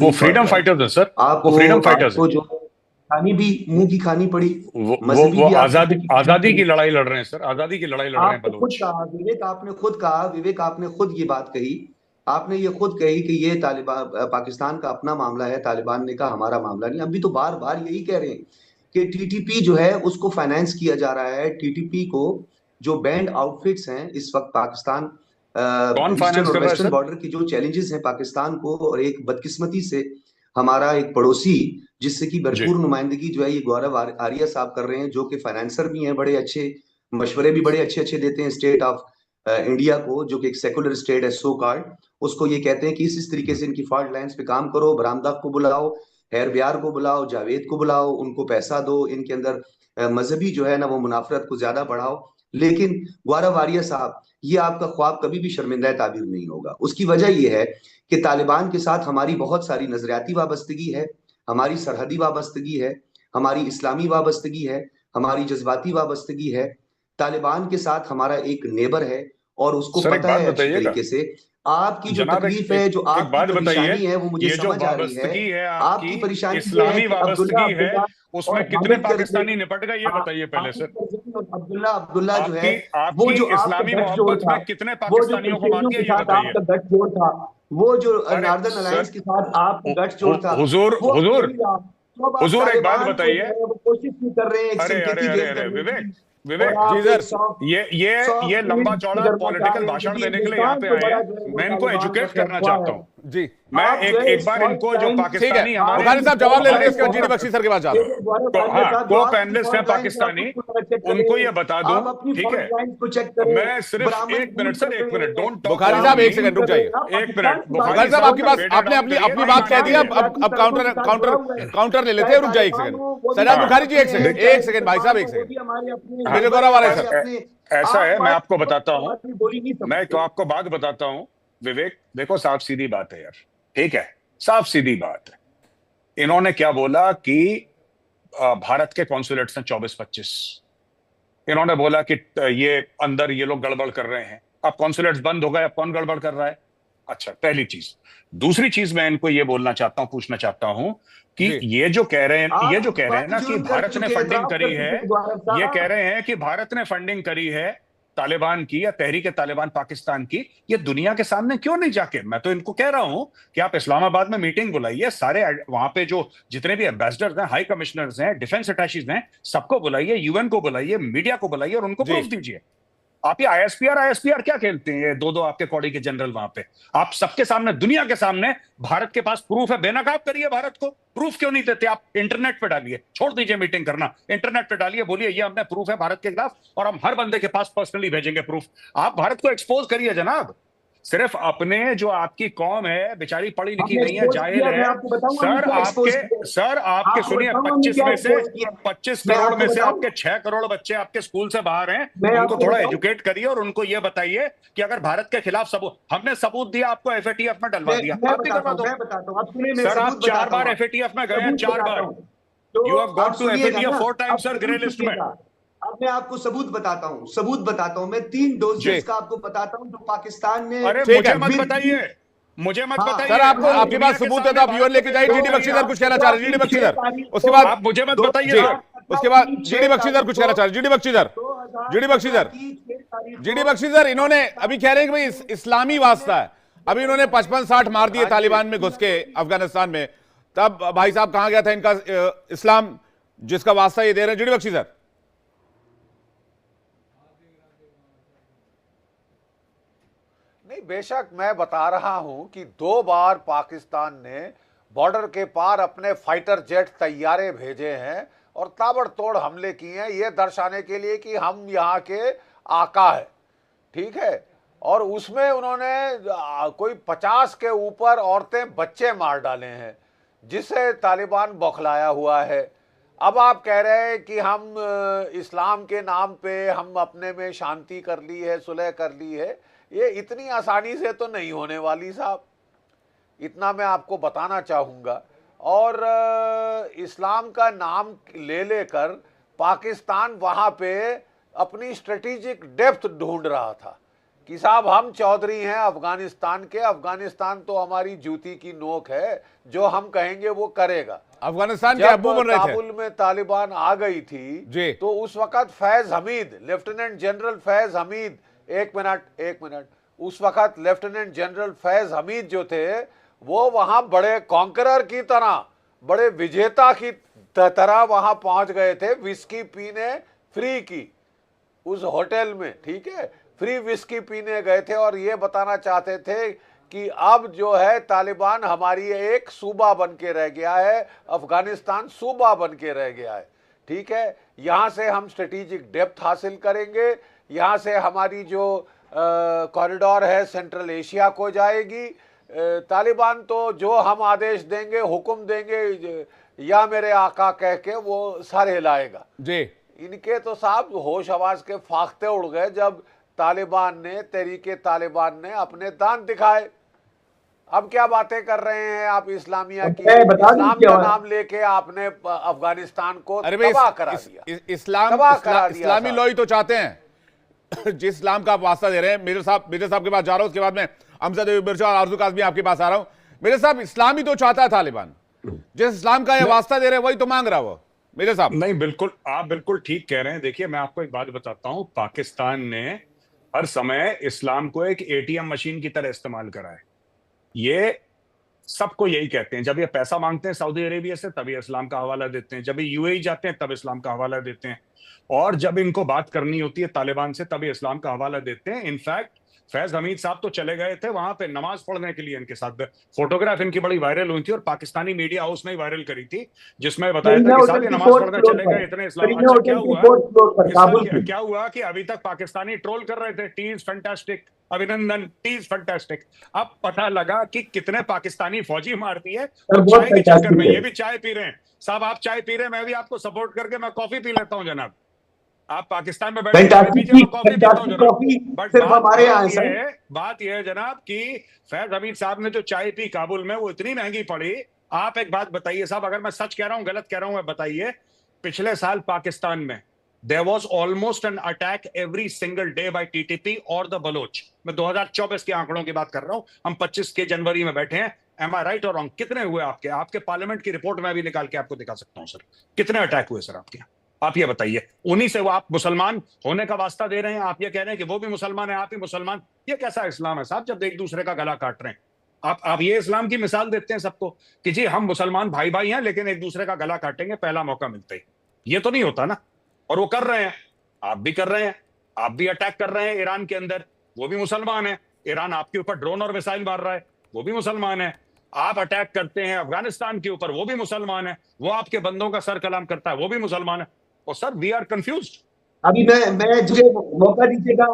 वो नहीं पड़ फ्रीडम रहा है। फाइटर्स है सर, वो आपको फ्रीडम फाइटर्स है। आपको जो खानी भी मुंह की खानी पड़ी, वो वो मजहबी वो भी आपको आजादी मुंह की खानी आजादी की पड़ी। लड़ाई लड़ रहे हैं सर, आजादी की लड़ाई लड़ रहे हैं आपने खुद बलूच। कहा विवेक, आपने खुद कहा विवेक, आपने खुद ये बात कही। आपने ये खुद कही कि ये तालिबान पाकिस्तान का अपना मामला है, तालिबान ने कहा हमारा मामला नहीं। अभी तो बार बार यही कह रहे हैं कि टीटीपी जो है उसको फाइनेंस किया जा रहा है। टीटीपी को जो बैंड आउटफिट्स हैं इस वक्त पाकिस्तान कौन ईस्टर्न फाइनेंस और कर रहा है वेस्टर्न सर? बॉर्डर की जो चैलेंजेस हैं पाकिस्तान को, और एक बदकिस्मती से हमारा एक पड़ोसी जिससे कि जी भरपूर नुमाइंदगी जो है ये गौरव आर्या साहब कर रहे हैं, जो कि फाइनेंसर भी हैं, बड़े अच्छे मशवरे भी बड़े अच्छे अच्छे देते हैं स्टेट ऑफ इंडिया को, जो कि एक सेकुलर स्टेट है सो कार्ड। उसको ये कहते हैं कि इस तरीके से इनकी फॉल्ट लाइंस पे काम करो, बरामदा को बुलाओ, हैर ब्यार को बुलाओ, जावेद को बुलाओ, उनको पैसा दो, इनके अंदर मजहबी जो है ना वो मुनाफरत को ज्यादा बढ़ाओ। लेकिन गौरव आर्या साहब, ये आपका ख्वाब कभी भी शर्मिंदा ताबीर नहीं होगा। उसकी वजह यह है कि तालिबान के साथ हमारी बहुत सारी नजरियाती वाबस्तगी है, हमारी सरहदी वाबस्तगी है, हमारी इस्लामी वाबस्तगी है, हमारी जज्बाती वाबस्तगी है। तालिबान के साथ हमारा एक नेबर है और उसको सर, एक पता बात है अच्छी बताइएगा तरीके से। आपकी जो जनाब, तकलीफ है, जो एक आपकी बात बताइए। परेशानी है, वो मुझे ये जो समझ आ रही है। वाबस्तगी है आपकी, आपकी परेशानी यह है इस्लामी कि अब्दुल्ला वाबस्तगी है, अब्दुल्ला उसमें और कितने हामिद करजई, पाकिस्तानी निपट गए ये बताइए पहले हामिद सर। करजई और अब्दुल्ला अब्दुल्ला जो है, आपकी वो आपकी जो आपका इस्लामी गठजोड़ मोहब्बत था, में कितने वो जो पाकिस्तानियों को मार कश्मीरियों दिया के ये साथ बताइए। आपका गठजोड़ था, वो जो अरे नॉर्दर्न सर, अलायंस के साथ आपका गठजोड़ था, हुजूर वो अब हुजूर नहीं रहा। तो अब आप हुजूर एक बात तालिबान को जो बताइए। है वो कोशिश भी कर रहे हैं एक अरे अरे सिंपैथी अरे गेन अरे करने विवेक, की, और विवेक, जी आप सर। एक सॉफ्ट ये सॉफ्ट लंबा फील्ड चौड़ा करना चाह पॉलिटिकल रहे हैं, भाषण क्योंकि देने के लिए यहाँ हिंदुस्तान पे तो आए बड़ा हैं। जो है वो मैं इनको तालिबान का एजुकेट करना ख्वाह चाहता है। हूँ। जी मैं आप जो एक है एक बार फॉल्ट इनको जो लाइन, ठीक है, पाकिस्तानी आप हमारे बुखारी साहब जवाब ले लेंगे, हमारे इसके बाद जीडी बख्शी सर के पास जाता हूँ। गौरव आर्या हाँ, साहब, जो को आपकी पैनलिस्ट हैं फॉल्ट लाइन है, आप पाकिस्तानी, उसको चेक उनको करें। ये बता दूं। आप अपनी ठीक फॉल्ट है, लाइन को चेक करें। मैं सिर्फ ब्राह्मण एक दूर मिनट सर, कर एक रहे मिनट, हैं, डोंट टॉक बुखारी ओवर साहब ब्राह्मण एक मी। सेकंड दूर रुक कर रहे जाइए। हैं। आप एक पाकिस्तान मिनट की बात बुखारी बुखारी कर साहब, रहे साहब, आपके हैं। पास वेट आपने डाउन अपनी करिए, अपनी टाइम बात कह आने दी, दीजिए। अब काउंटर काउंटर काउंटर ले लेते हैं। रुक जाइए एक सेकंड। सैयद बुखारी जी, एक सेकंड भाई साहब, एक वो सेकंड। भी हमारे अपने हाँ, मेरे नेबर गौरव है, आ रहे हैं हमारे सर। अपने। ऐसा आप है, मैं आपको बताता हूँ। बात बोली नहीं मैं समझते। आपको बात बताता हूँ विवेक, देखो साफ सीधी बात है यार। ठीक है, साफ सीधी बात है। इन्होंने क्या बोला कि भारत के कॉन्सुलेट्स हैं 24-25। इन्होंने बोला कि ये अंदर ये लोग गड़बड़ कर रहे हैं। अब कॉन्सुलेट्स बंद हो गए, अब कौन गड़बड़ कर रहा है? अच्छा, पहली चीज। दूसरी चीज मैं इनको ये बोलना चाहता हूं, पूछना चाहता हूं कि जी ये जो कह रहे हैं, ये आप जो उसकी कह रहे हैं बात ना कि जुर्म कर भारत ने चुके हैं, फंडिंग एतराफ करी कर है, चुके हैं गौरव ये कह साहब। रहे हैं कि भारत ने फंडिंग करी है तालिबान की या तहरीक तालिबान पाकिस्तान की, ये दुनिया के सामने क्यों नहीं जाके? मैं तो इनको कह रहा हूं कि आप इस्लामाबाद में मीटिंग बुलाइए, सारे वहां पे जो जितने भी एम्बेसडर्स हैं, हाई कमिश्नर्स हैं, डिफेंस अटैचीज हैं, सबको बुलाइए, यूएन को बुलाइए, मीडिया को बुलाइए और उनको जी प्रूफ दीजिए। आप ये आईएसपीआर क्या खेलते हैं? ये दो दो आपके कौड़ी के जनरल वहां पे, आप सबके सामने, दुनिया के सामने भारत के पास प्रूफ है, बेनकाब करिए भारत को। प्रूफ क्यों नहीं देते आप? इंटरनेट पे डालिए, छोड़ दीजिए मीटिंग करना, इंटरनेट पे डालिए, बोलिए ये हमने प्रूफ है भारत के खिलाफ और हम हर बंदे के पास पर्सनली भेजेंगे प्रूफ। आप भारत को एक्सपोज करिए जनाब। सिर्फ अपने जो आपकी कौम है बेचारी, पढ़ी लिखी हमने नहीं है, एक्सपोज जाहिल किया, मैं है। आपको बताऊं हमने सर क्या एक्सपोज आपके किया। सर आपके आपको सुनिए, बताऊं हमने 25 क्या में से एक्सपोज किया। 25 मैं करोड़ में आपको से बताऊं, आपके 6 करोड़ बच्चे आपके स्कूल से बाहर हैं। मैं उनको आपको थोड़ा बताऊं, एजुकेट करिए और उनको ये बताइए कि अगर भारत के खिलाफ सबूत, हमने सबूत दिया आपको, एफएटीएफ में डलवा दिया, मैं आप भी बताता करवा हूं, दो। मैं बताता हूं, अब सुनिए, मैं सर सबूत आप 4 बताता हूं, बार आप एफएटीएफ में गए हैं, सबूत 4 बताता बार। हूं। तो यू हैव आप गॉन टू सुनिएगा एफएटीएफ ना, 4 अब टाइम्स सर, ग्रे जरूर लिस्ट में। सुनिएगा। अब मैं आपको सबूत बताता हूं, मैं 3 जी डोसियर्स का आपको बताता हूं जो पाकिस्तान ने अरे ठीक मुझे है मत मिर्ची। बताइए, मुझे मत हाँ, सर, बताइए। आपको मैं आप आपके दुनिया पास के सबूत है तो सामने आप यूएन भारत को लेके पेश जाइए। तो मत जीडी बख्शी करिए। सर कुछ कहना जो चाह रहे हैं, आपकी जीडी बख्शी 6 सर। तारीख उसके को, बाद आप मुझे मत बताइए जी, 2018 सर। उसके बाद की जीडी 6 बख्शी सर तारीख कुछ कहना को, चाह रहे हैं, GD Bakshi sir. GD Bakshi 2017 sir, की 6 तारीख जीडी को बख्शी सर, इन्होंने अभी कह रहे हैं कि भाई इस्लामी वास्ता है। अभी इन्होंने 55-60 मार दिए हाँ जी, तालिबान में घुस के अफगानिस्तान में। तब भाई साहब कहां गया था इनका इस्लाम जिसका वास्ता ये दे रहे हैं? GD Bakshi sir. नहीं, बेशक मैं बता रहा हूं कि 2 बार पाकिस्तान ने बॉर्डर के पार अपने फाइटर जेट तैयारे भेजे हैं और ताबड़तोड़ हमले किए हैं, ये दर्शाने के लिए कि हम यहाँ के आका है। ठीक है, और उसमें उन्होंने कोई 50 के ऊपर औरतें बच्चे मार डाले हैं, जिससे तालिबान बौखलाया हुआ है। अब आप कह रहे हैं कि हम इस्लाम के नाम पे हम अपने में शांति कर ली है, सुलह कर ली है। ये इतनी आसानी से तो नहीं होने वाली साहब, इतना मैं आपको बताना चाहूँगा। और इस्लाम का नाम ले लेकर पाकिस्तान वहाँ पे अपनी स्ट्रेटेजिक डेप्थ ढूंढ रहा था कि साहब हम चौधरी हैं अफगानिस्तान के, अफगानिस्तान तो हमारी जूती की नोक है, जो हम कहेंगे वो करेगा। अफगानिस्तान के अब्बू बन रहे थे। काबुल में तालिबान आ गई थी जी, तो उस वक्त फैज हमीद, लेफ्टिनेंट जनरल फैज हमीद, एक मिनट, उस वक्त लेफ्टिनेंट जनरल फैज हमीद जो थे वो वहां बड़े कॉन्करर की तरह, बड़े विजेता की तरह वहां पहुंच गए थे, विस्की पीने फ्री की उस होटल में, ठीक है, फ्री विस्की पीने गए थे और ये बताना चाहते थे कि अब जो है तालिबान हमारी एक सूबा बन के रह गया है, अफगानिस्तान सूबा बन के रह गया है, ठीक है, यहां से हम स्ट्रेटेजिक डेप्थ हासिल करेंगे, यहां से हमारी जो कॉरिडोर है सेंट्रल एशिया को जाएगी। तालिबान तो जो हम आदेश देंगे, हुक्म देंगे, या मेरे आका कह के वो सर हिलाएगा जी। इनके तो साहब होश आवाज के फाख्ते उड़ गए जब तालिबान ने, तहरीके तालिबान ने अपने दांत दिखाए। अब क्या बातें कर रहे हैं आप इस्लामिया की, इस्लाम का नाम लेके आपने अफगानिस्तान को तबाह करा दिया। इस्लामी लॉ ही तो चाहते हैं जिस इस्लाम का आप वास्ता दे रहे हैं। मेरे साहब के पास जा रहा हूं, उसके बाद में अमजद मिर्जा और आरजू काज़मी आपके पास आ रहा हूं। मेरे साहब इस्लामी तो चाहता है तालिबान, जिस इस्लाम का ये वास्ता दे रहे हैं वही तो मांग रहा है वो। मेरे साहब नहीं, बिल्कुल आप बिल्कुल ठीक कह रहे हैं। देखिए मैं आपको एक बात बताता हूं, पाकिस्तान ने हर समय इस्लाम को एक एटीएम मशीन की तरह इस्तेमाल करा है। ये सबको यही कहते हैं, जब ये पैसा मांगते हैं सऊदी अरेबिया से तभी इस्लाम का हवाला देते हैं, जब ये यूएई जाते हैं तब इस्लाम का हवाला देते हैं, और जब इनको बात करनी होती है तालिबान से तभी इस्लाम का हवाला देते हैं। इनफैक्ट फैज हमीद साहब तो चले गए थे वहां पे नमाज पढ़ने के लिए, इनके साथ फोटोग्राफ इनकी बड़ी वायरल हुई थी और पाकिस्तानी मीडिया हाउस ने वायरल करी थी, जिसमें बताया था कि साहब ये नमाज पढ़ने चले गए इतने इस्लाम। अच्छा क्या हुआ कि अभी तक पाकिस्तानी ट्रोल कर रहे थे, टी इज फैंटास्टिक, अभिनंदन, टी इज फैंटास्टिक। अब पता लगा कि कितने पाकिस्तानी फौजी मारती है, और चाय के चक्कर में ये भी चाय पी रहे हैं। साहब आप चाय पी रहे हैं, मैं भी आपको सपोर्ट करके मैं कॉफी पी लेता हूं जनाब। आप पाकिस्तान में बैठे कॉफी पीता हूं जनाब। बट बात यह है जनाब कि फैज हमीद साहब ने जो चाय पी काबुल में वो इतनी महंगी पड़ी। आप एक बात बताइए साहब, अगर मैं सच कह रहा हूं गलत कह रहा हूं बताइए, पिछले साल पाकिस्तान में there was almost an attack every single day by TTP और द बलोच। मैं 2024 के आंकड़ों की बात कर रहा हूं, हम 25 के जनवरी में बैठे हैं। एम आई राइट और रॉन्ग? कितने हुए आपके पार्लियामेंट की रिपोर्ट में भी निकाल के आपको दिखा सकता हूं सर, कितने अटैक हुए सर आपके। आप ये बताइए, उन्हीं से वो आप मुसलमान होने का वास्ता दे रहे हैं, आप ये कह रहे हैं कि वो भी मुसलमान है, आप ही मुसलमान। ये कैसा इस्लाम है साहब जब एक दूसरे का गला काट रहे हैं। आप ये इस्लाम की मिसाल देते हैं सबको कि जी हम मुसलमान भाई भाई हैं लेकिन एक दूसरे का गला काटेंगे पहला मौका मिलते ही। ये तो नहीं होता ना, और वो कर रहे हैं, आप भी कर रहे हैं, आप भी अटैक कर रहे हैं ईरान के अंदर, वो भी मुसलमान है। ईरान आपके ऊपर ड्रोन और मिसाइल मार रहा है, वो भी मुसलमान है। आप अटैक करते हैं अफगानिस्तान के ऊपर, वो भी मुसलमान है। वो आपके बंदों का सर कलाम करता है, वो भी मुसलमान है। और सर वी आर कंफ्यूज्ड। अभी मैं मुझे मौका दीजिएगा,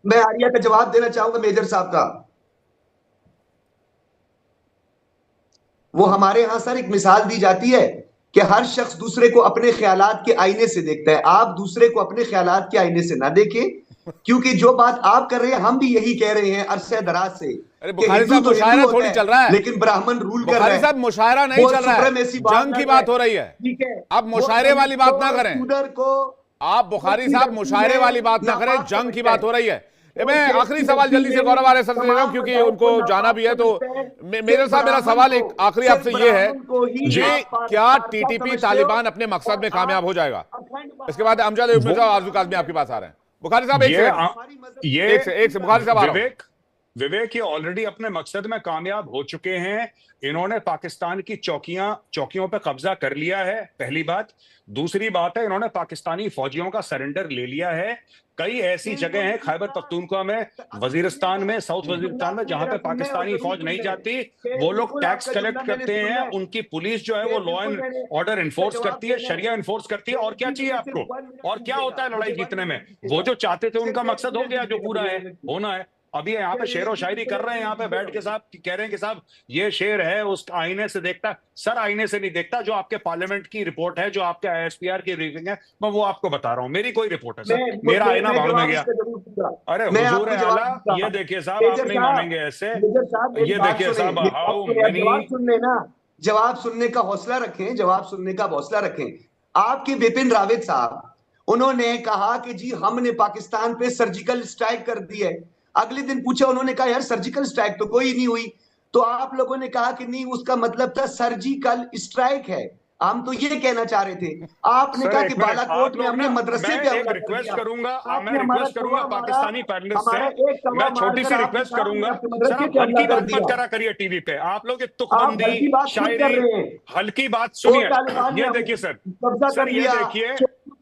मैं आर्या का जवाब देना चाहूंगा मेजर साहब का। वो हमारे यहां सर एक मिसाल दी जाती है कि हर शख्स दूसरे को अपने ख्यालात के आईने से देखता है। आप दूसरे को अपने ख्यालात के आईने से ना देखें, क्योंकि जो बात आप कर रहे हैं हम भी यही कह रहे हैं अरसे दराज से। अरे बुखारी साहब मुशायरा थोड़ी चल रहा है, लेकिन ब्राह्मण रूल कर रहे हैं। साहब मुशायरा नहीं चल रहा है, जंग की बात हो रही है। ठीक है, आप मुशायरे वाली बात ना करें, आप बुखारी साहब मुशायरे वाली बात ना करें, जंग की बात हो रही है। मैं आखिरी सवाल जल्दी से गौरव आर्य सर से ले रहा हूं क्योंकि उनको जाना भी है। तो मेरे साहब मेरा सवाल एक आखिरी आपसे ये है जी, क्या टीटीपी तालिबान अपने मकसद में कामयाब हो जाएगा? इसके बाद अमजद मिर्जा और आरजू काज़मी आपके पास आ रहे हैं। बुखारी साहब एक से बुखारी साहब विवेक ये ऑलरेडी अपने मकसद में कामयाब हो चुके हैं। इन्होंने पाकिस्तान की चौकियों पे कब्जा कर लिया है, पहली बात। दूसरी बात है इन्होंने पाकिस्तानी फौजियों का सरेंडर ले लिया है। कई ऐसी जगह हैं खैबर पख्तूनख्वा में, वजीरिस्तान में, साउथ वजीरिस्तान में, जहां पे पाकिस्तानी फौज नहीं जाती। वो लोग टैक्स कलेक्ट करते हैं, उनकी पुलिस जो है वो लॉ एंड ऑर्डर इन्फोर्स करती है, शरिया इन्फोर्स करती है। और क्या चाहिए आपको? और क्या होता है लड़ाई जीतने में? वो जो चाहते थे उनका मकसद हो गया, जो पूरा है होना है। अभी यहाँ पे शेर व शायरी कर रहे हैं, यहाँ पे बैठ के साहब कह रहे हैं कि साहब ये शेर है उस आईने से देखता। सर आईने से नहीं देखता, जो आपके पार्लियामेंट की रिपोर्ट है, जो आपके आईएसपीआर की ब्रीफिंग है, मैं वो आपको बता रहा हूँ। मेरी कोई रिपोर्ट है सर, मेरा आईना भाड़ में गया। अरे हुजूर आला, ये देखिए साहब, आप नहीं मानेंगे ऐसे। ये देखिए साहब, हाउ मेनी। जवाब सुनने का हौसला रखें, जवाब सुनने का हौसला रखें। आपके बिपिन रावत साहब, उन्होंने कहा कि जी हमने पाकिस्तान पे सर्जिकल स्ट्राइक कर दी है। अगले दिन पूछा, उन्होंने कहा यार सर्जिकल स्ट्राइक तो कोई नहीं हुई। तो आप लोगों ने कहा कि नहीं, उसका मतलब था सर्जिकल स्ट्राइक है। हम तो ये कहना चाह रहे थे, आपने कहा कि बालाकोट में हमने मदरसे पे हमला रिक्वेस्ट किया। करूंगा, आपने मैं हमारा रिक्वेस्ट करूंगा तवा पाकिस्तानी मारा, पैनलिस्ट हमारा से, एक तवा मैं छोटी मारकर सी आपने रिक्वेस्ट कहा करूंगा, आपके सर मदरसे आप पे हल्की हमला कर बात मत दिया। करा करिए टीवी पे, आप लोग आप हल्की तुकबंदी बात खुद कर शायरी रहे हैं। हल्की बात वो सुनिए। तालिबान ने ये देखिए सर, कब्जा सर कर ये लिया, देखिए,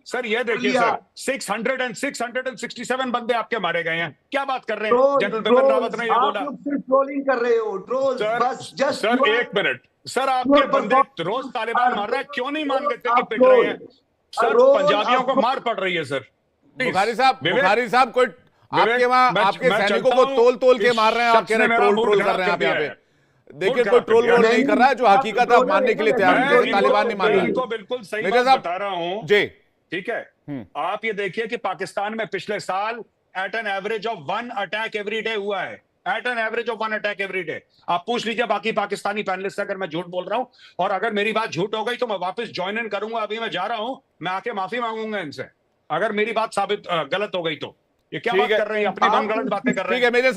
सर ये देखिए लिया। सर, 667 बंदे आपके मारे गए हैं। क्या बात कर रहे हैं? Trolls, general Bipin Rawat trolls, ने ये आप बोला। लोग सिर्फ ट्रोलिंग कर रहे हो, ट्रोल्स, सर बस जस्ट सर एक मिनट, सर आपके बंदे रोज तालिबान मार रहे हैं, क्यों नहीं मान लेते कि पिट रहे हैं? सर पंजाबियों को मार पड़ रही है सर। बुखारी साहब कोई आपके वहां आपके सैनिकों को तोल के मार रहे हैं, आप कह रहे हैं ट्रोल कर रहे हैं आप यहाँ पे। देखिए कोई ट्रोल नहीं कर रहा है, जो हकीकत आप मानने के लिए तैयार नहीं, जैसे तालिबान नहीं मान रहा। इनको बिल्कुल सही मेजर बात साहब बता रहा हूं जी, ठीक है। आप ये देखिए कि पाकिस्तान में पिछले साल at an average of 1 attack every day हुआ है, at an average of 1 attack every day. आप पूछ लीजिए बाकी पाकिस्तानी पैनलिस्ट से, अगर मैं झूठ बोल रहा हूं, और अगर मेरी बात झूठ हो गई तो मैं वापस ज्वाइन इन करूंगा। अभी मैं जा रहा हूं, मैं आके माफी मांगूंगा इनसे, अगर मेरी बात साबित गलत हो गई तो। ये क्या बात कर रहे हैं? अपनी मनगढ़ंत बातें कर रहे हैं। ठीक है मेजर साहब।